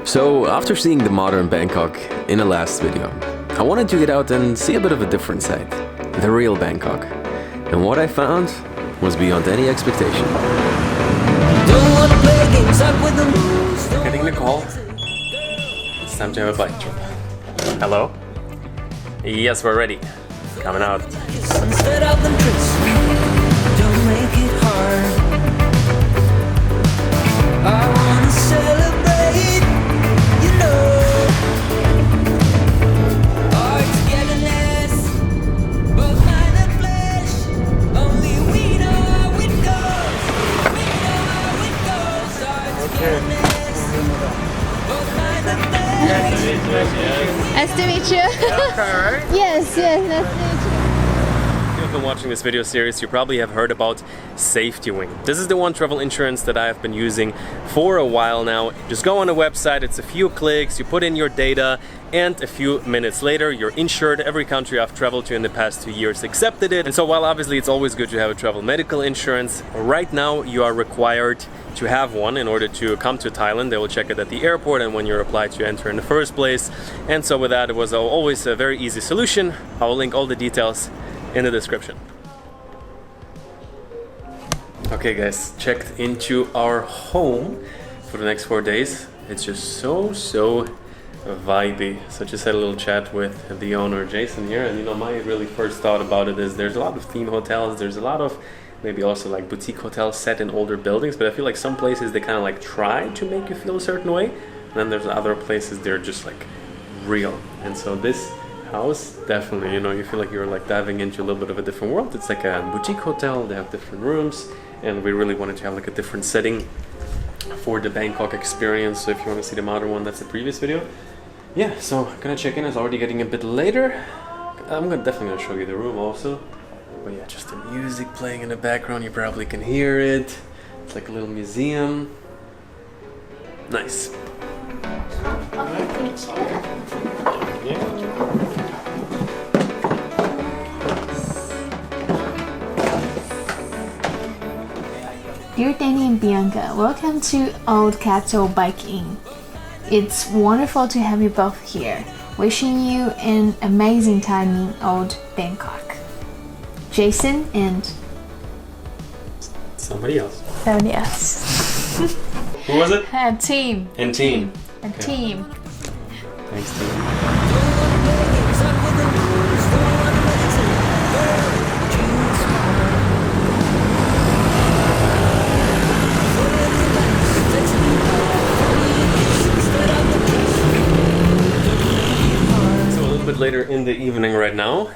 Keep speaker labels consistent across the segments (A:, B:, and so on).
A: So after seeing the modern Bangkok in the last video, I wanted to get out and see a bit of a different side, the real Bangkok. And what I found was beyond any expectation. Getting the call. It's time to have a bike trip. Hello? Yes, we're ready. Coming out. Don't make it hard. I wanna celebrate, you know. Our togetherness, both mind and flesh. Only we know how it goes. We know how it goes. Our togetherness, both mind and flesh.
B: Nice to meet you. Yes, nice to meet you.
A: If you've been watching this video series, you probably have heard about Safety Wing. This is the one travel insurance that I have been using for a while now. Just go on the website, it's a few clicks, you put in your data, and a few minutes later you're insured. Every country I've traveled to in the past 2 years accepted it. And so while obviously it's always good to have a travel medical insurance, right now you are required to have one in order to come to Thailand. They will check it at the airport and when you're applied to enter in the first place. And so with that, it was always a very easy solution. I will link all the details in the description. Okay guys, checked into our home for the next 4 days. It's just so vibey. So just had a little chat with the owner Jason here, and you know, my really first thought about it is there's a lot of theme hotels, there's a lot of maybe also like boutique hotels set in older buildings, but I feel like some places they kind of like try to make you feel a certain way, and then there's other places they're just like real. And so this house, definitely, you know, you feel like you're like diving into a little bit of a different world. It's like a boutique hotel, they have different rooms, and we really wanted to have like a different setting for the Bangkok experience. So if you want to see the modern one, that's the previous video. Yeah, so I'm gonna check in. It's already getting a bit later. Definitely gonna show you the room also. But yeah, just the music playing in the background, you probably can hear it. It's like a little museum. Nice.
B: Dear Danny and Bianca, welcome to Old Capital Bike Inn. It's wonderful to have you both here. Wishing you an amazing time in Old Bangkok. Jason and
A: somebody else.
B: Somebody else.
A: Who was it?
B: Team.
A: And team.
B: A
A: okay.
B: Team.
A: Thanks, team. Later in the evening right now.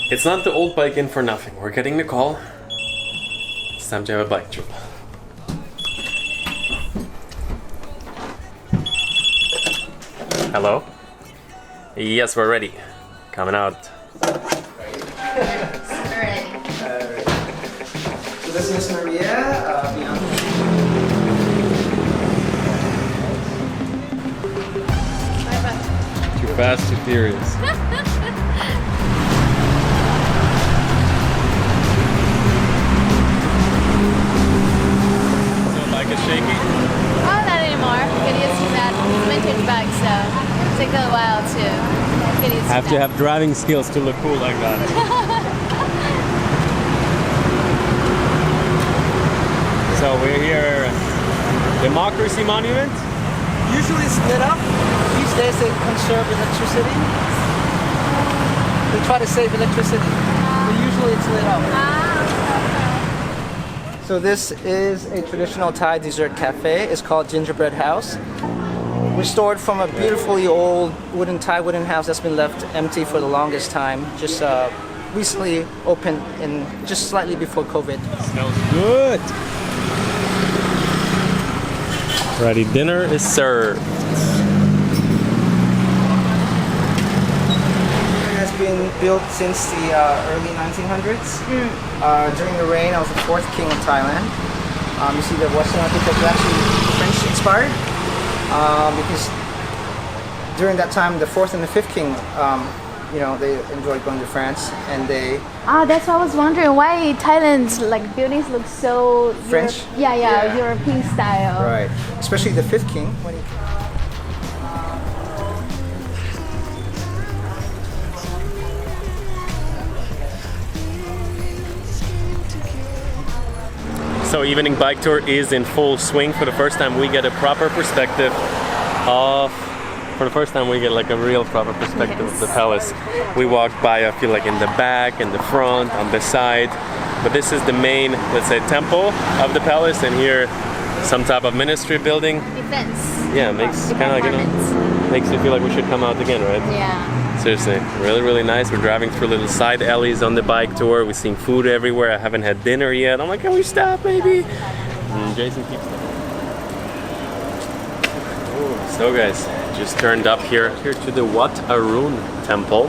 A: It's not the old bike in for nothing. We're getting the call. It's time to have a bike trip. Hello? Yes, we're ready. Coming out.
C: Alright. So this is Maria.
A: Fast and Furious.
B: Oh,
A: bike is shaky?
B: not anymore. Get used to that. It's a vintage bike, so it'll take a while to get used to
A: Have to have driving skills to look cool like that. So we're here at Democracy Monument.
C: Usually it's lit up. These days they conserve electricity. They try to save electricity, but usually it's lit up. So this is a traditional Thai dessert cafe. It's called Gingerbread House. Restored from a beautifully old Thai wooden house that's been left empty for the longest time. Just recently opened in just slightly before COVID.
A: Smells good. Ready, dinner is served.
C: Been built since the early 1900s. During the reign of the 4th king of Thailand. You see the Western architecture actually French inspired because during that time the 4th and the 5th king you know, they enjoyed going to France, and they...
B: that's why I was wondering why Thailand's like buildings look so...
C: French?
B: Yeah, European style.
C: Right. Especially the fifth king, when he...
A: So evening bike tour is in full swing. For the first time we get a proper perspective of, like a real proper perspective of the palace. We walked by, I feel like, in the back, in the front, on the side. But this is the main, let's say, temple of the palace, and here some type of ministry building.
B: Defense.
A: Yeah, makes kind of like, you know, makes you feel like we should come out again, right?
B: Yeah.
A: Seriously, really, really nice. We're driving through little side alleys on the bike tour. We're seeing food everywhere. I haven't had dinner yet. I'm like, can we stop maybe? And Jason keeps stopping. So guys, just turned up here to the Wat Arun temple.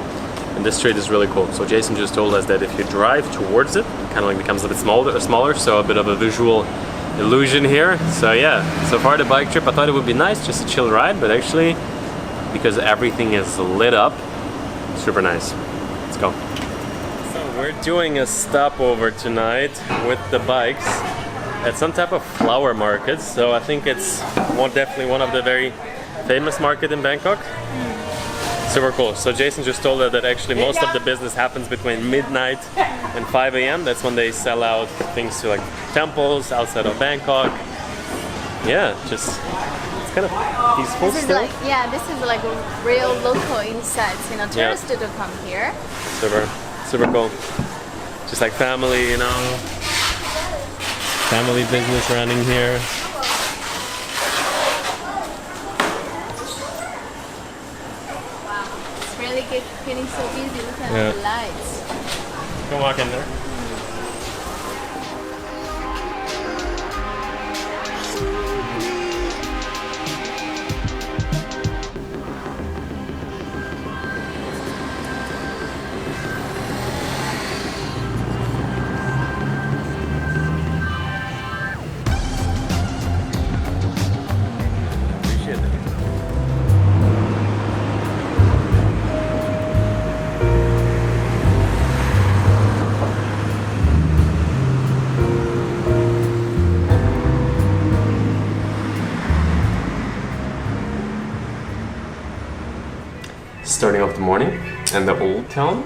A: And this street is really cool. So Jason just told us that if you drive towards it, it kind of like becomes a bit smaller, so a bit of a visual illusion here. So yeah, so far the bike trip, I thought it would be nice, just a chill ride, but actually, because everything is lit up, super nice. Let's go. So we're doing a stopover tonight with the bikes at some type of flower market. So I think it's definitely one of the very famous market in Bangkok. Super cool. So Jason just told us that actually most of the business happens between midnight and 5 a.m. That's when they sell out things to like temples outside of Bangkok. Yeah, just it's kind of peaceful.
B: This is like, yeah, this is like a real local insights. You know, tourists to come here.
A: Super cool. Just like family, you know, family business running here.
B: Getting so busy, look at the lights.
A: Can walk in there. Appreciate it. Starting off the morning and the old town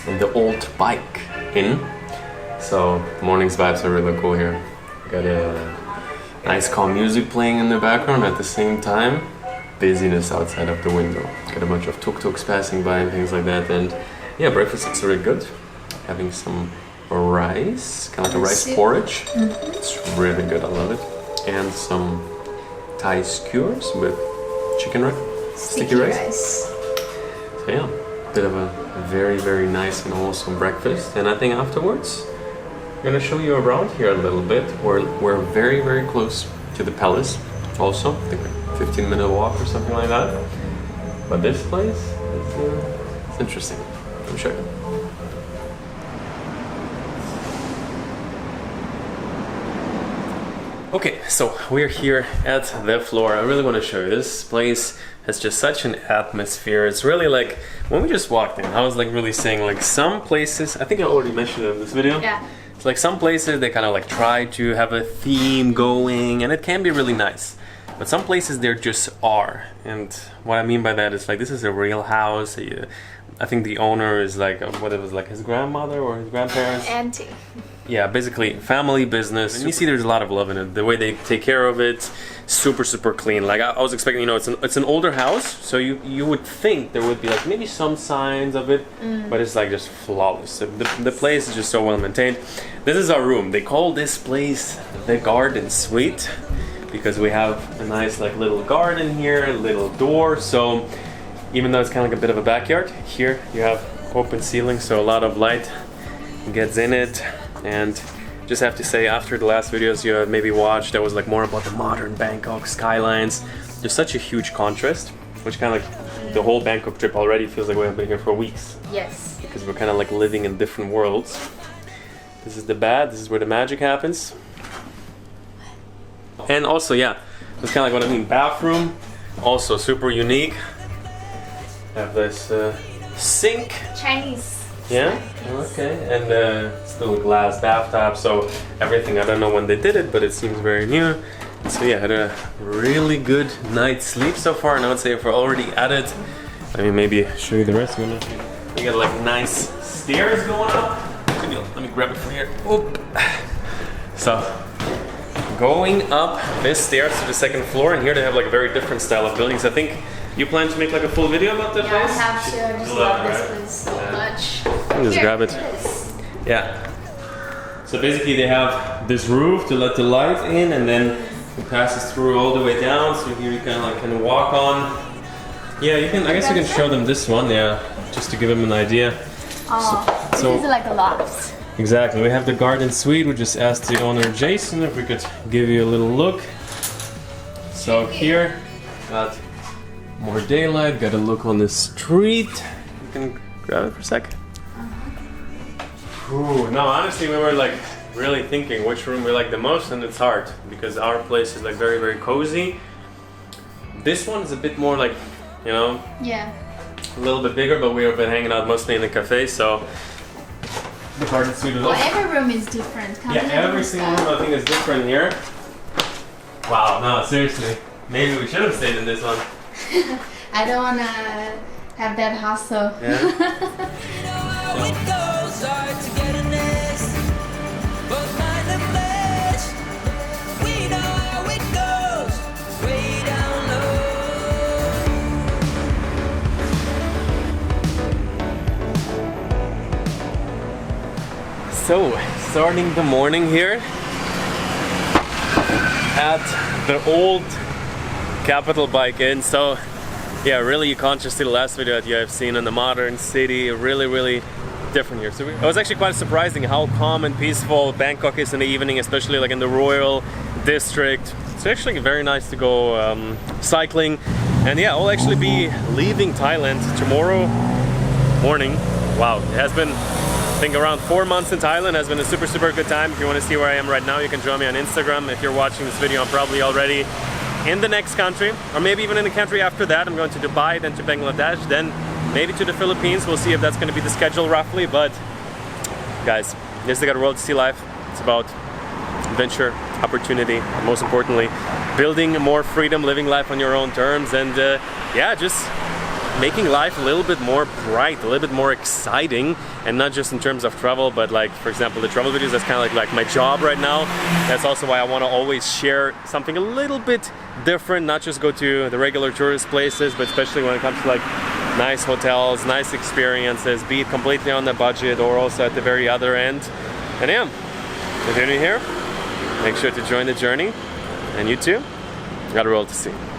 A: and the old bike inn. So the morning's vibes are really cool here. Got a nice calm music playing in the background, at the same time busyness outside of the window. Got a bunch of tuk-tuks passing by and things like that. And yeah, breakfast looks really good. Having some rice, kind of like a rice porridge. It's really good, I love it. And some Thai skewers with chicken rice, sticky rice. So yeah, bit of a very, very nice and wholesome breakfast. And I think afterwards, I'm gonna show you around here a little bit. We're very, very close to the palace also. I think like 15-minute walk or something like that. But this place, it's interesting. Let me show you. Okay, so we're here at the floor. I really want to show you. This place has just such an atmosphere. It's really like, when we just walked in, I was like really saying like some places, I think I already mentioned it in this video.
B: Yeah.
A: It's like some places they kind of like try to have a theme going and it can be really nice. But some places there just are. And what I mean by that is like, this is a real house. I think the owner is like, what it was like his grandmother or his grandparents?
B: Auntie.
A: Yeah, basically family business. And you see there's a lot of love in it. The way they take care of it, super, super clean. Like I was expecting, you know, it's an older house, so you would think there would be like maybe some signs of it, but it's like just flawless. The place is just so well maintained. This is our room. They call this place the garden suite because we have a nice like little garden here, a little door. So even though it's kind of like a bit of a backyard, here you have open ceiling, so a lot of light gets in it. And just have to say, after the last videos you have maybe watched, that was like more about the modern Bangkok skylines. There's such a huge contrast, which kind of like the whole Bangkok trip already feels like we have been here for weeks.
B: Yes.
A: Because we're kind of like living in different worlds. This is the bad, this is where the magic happens. And also, yeah, that's kind of like what I mean. Bathroom, also super unique. Have this sink.
B: Chinese.
A: Yeah? Okay. And still glass bathtub, so everything, I don't know when they did it, but it seems very new. So yeah, had a really good night's sleep so far, and I would say if we're already at it, let me maybe show you the rest of it. We got like nice stairs going up. Let me grab it from here. Oop. So, going up this stairs to the second floor, and here they have like a very different style of buildings. I think you plan to make like a full video about that
B: Yeah, I
A: place?
B: have to. I just love this place so much.
A: Just
B: Here,
A: grab it.
B: this.
A: Yeah. So basically they have this roof to let the light in, and then it passes through all the way down. So here you can walk on. Yeah, you can. I guess you can show them this one. Yeah, just to give them an idea.
B: Oh, this
A: So-
B: is like a loft.
A: Exactly. We have the garden suite. We just asked the owner Jason if we could give you a little look. So here, got more daylight. Got a look on the street. You can grab it for a sec. Ooh, no, honestly, we were like really thinking which room we like the most, and it's hard because our place is like very, very cozy. This one is a bit more like, you know,
B: Yeah.
A: a little bit bigger, but we have been hanging out mostly in the cafe, so the garden suite is
B: Well,
A: also.
B: every room is different.
A: Yeah, every single room I think is different here. Wow, no, seriously. Maybe we should have stayed in this one.
B: I don't wanna have that hustle.
A: So, starting the morning here at the old Capital Bike Inn. So, yeah, really you can't just see the last video that you have seen in the modern city. Really, really different here. So it was actually quite surprising how calm and peaceful Bangkok is in the evening, especially like in the Royal District. It's actually very nice to go cycling. And yeah, I'll actually be leaving Thailand tomorrow morning. Wow, it has been, I think, around 4 months in Thailand. Has been a super, super good time. If you want to see where I am right now, you can join me on Instagram. If you're watching this video, I'm probably already in the next country, or maybe even in the country after that. I'm going to Dubai, then to Bangladesh, then maybe to the Philippines. We'll see if that's going to be the schedule roughly. But guys, this is the world to see life. It's about adventure, opportunity, and most importantly, building more freedom, living life on your own terms, and yeah, just making life a little bit more bright, a little bit more exciting, and not just in terms of travel, but like, for example, the travel videos, that's kind of like my job right now. That's also why I want to always share something a little bit different, not just go to the regular tourist places, but especially when it comes to like nice hotels, nice experiences, be it completely on the budget or also at the very other end. And yeah, if you're new here, make sure to join the journey, and you too, got a world to see.